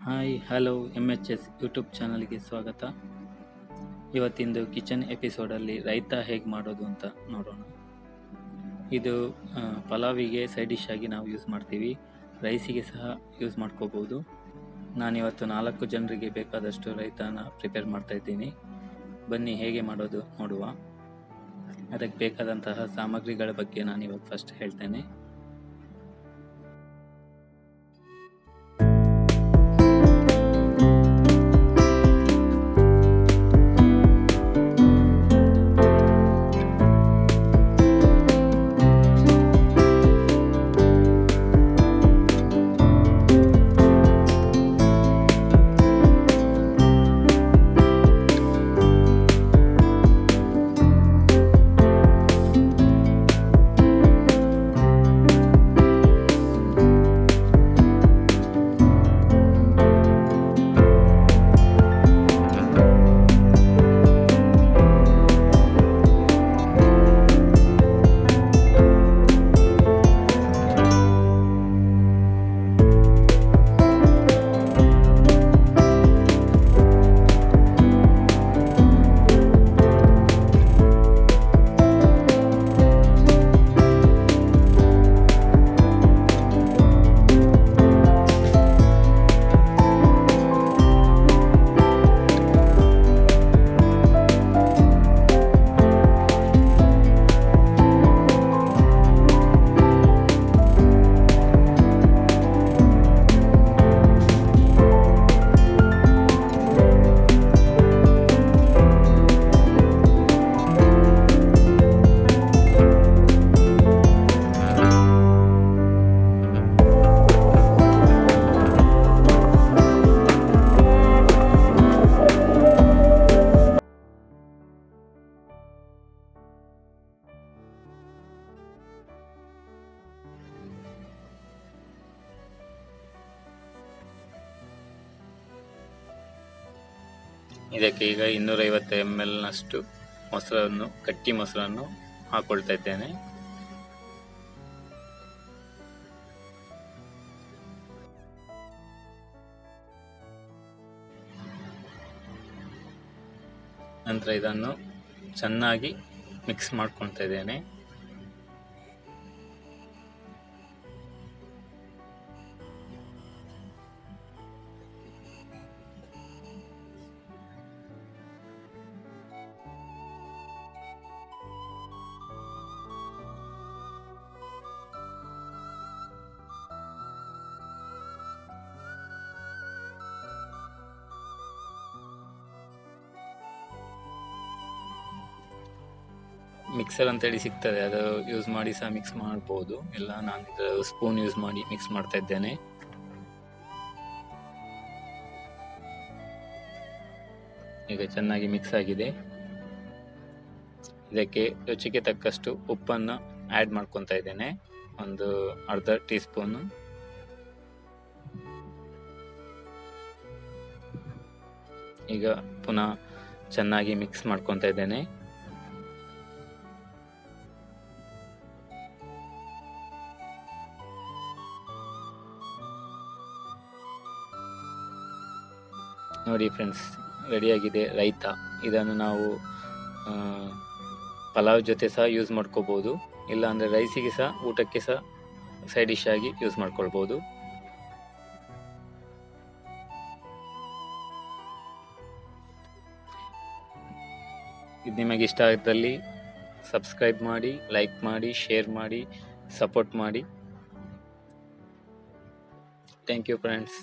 Hi hello MHS YouTube ಚಾನಲ್ಗೆ ಸ್ವಾಗತ. ಇವತ್ತಿಂದು kitchen ಎಪಿಸೋಡಲ್ಲಿ ರೈತ ಹೇಗೆ ಮಾಡೋದು ಅಂತ ನೋಡೋಣ. ಇದು ಪಲಾವಿಗೆ ಸೈಡ್ ಡಿಶ್ ಆಗಿ ನಾವು ಯೂಸ್ ಮಾಡ್ತೀವಿ, ರೈಸಿಗೆ ಸಹ ಯೂಸ್ ಮಾಡ್ಕೋಬೋದು. ನಾನಿವತ್ತು 4 ಜನರಿಗೆ ಬೇಕಾದಷ್ಟು ರೈತಾನ ಪ್ರಿಪೇರ್ ಮಾಡ್ತಾ ಇದ್ದೀನಿ. ಬನ್ನಿ ಹೇಗೆ ಮಾಡೋದು ನೋಡುವ. ಅದಕ್ಕೆ ಬೇಕಾದಂತಹ ಸಾಮಗ್ರಿಗಳ ಬಗ್ಗೆ ನಾನಿವಾಗ ಫಸ್ಟ್ ಹೇಳ್ತೇನೆ. ಇದಕ್ಕೆ ಈಗ 250 ml ನಷ್ಟು ಮೊಸರನ್ನು, ಗಟ್ಟಿ ಮೊಸರನ್ನು ಹಾಕೊಳ್ತಾ ಇದ್ದೇನೆ. ನಂತರ ಇದನ್ನು ಚೆನ್ನಾಗಿ ಮಿಕ್ಸ್ ಮಾಡ್ಕೊಳ್ತಾ ಇದ್ದೇನೆ. ಮಿಕ್ಸರ್ ಅಂತೇಳಿ ಸಿಗ್ತದೆ, ಅದು ಯೂಸ್ ಮಾಡಿ ಸಹ ಮಿಕ್ಸ್ ಮಾಡ್ಬೋದು. ಇಲ್ಲ, ನಾನು ಸ್ಪೂನ್ ಯೂಸ್ ಮಾಡಿ ಮಿಕ್ಸ್ ಮಾಡ್ತಾ ಇದ್ದೇನೆ. ಈಗ ಚೆನ್ನಾಗಿ ಮಿಕ್ಸ್ ಆಗಿದೆ. ಇದಕ್ಕೆ ರುಚಿಗೆ ತಕ್ಕಷ್ಟು ಉಪ್ಪನ್ನು ಆ್ಯಡ್ ಮಾಡ್ಕೊತಾ ಇದ್ದೇನೆ, ಒಂದು ಅರ್ಧ ಟೀ ಸ್ಪೂನು. ಈಗ ಪುನಃ ಚೆನ್ನಾಗಿ ಮಿಕ್ಸ್ ಮಾಡ್ಕೊತಾ ಇದ್ದೇನೆ. ನೋಡಿ ಫ್ರೆಂಡ್ಸ್, ರೆಡಿಯಾಗಿದೆ ರೈತಾ. ಇದನ್ನು ನಾವು ಪಲಾವ್ ಜೊತೆ ಸಹ ಯೂಸ್ ಮಾಡ್ಕೋಬೋದು, ಇಲ್ಲಾಂದರೆ ರೈಸಿಗೆ ಸಹ, ಊಟಕ್ಕೆ ಸಹ ಸೈಡ್ ಡಿಶ್ ಆಗಿ ಯೂಸ್ ಮಾಡ್ಕೊಳ್ಬೋದು. ಇದು ನಿಮಗೆ ಇಷ್ಟ ಆಗಿದ್ದಲ್ಲಿ ಸಬ್ಸ್ಕ್ರೈಬ್ ಮಾಡಿ, ಲೈಕ್ ಮಾಡಿ, ಶೇರ್ ಮಾಡಿ, ಸಪೋರ್ಟ್ ಮಾಡಿ. Thank you friends.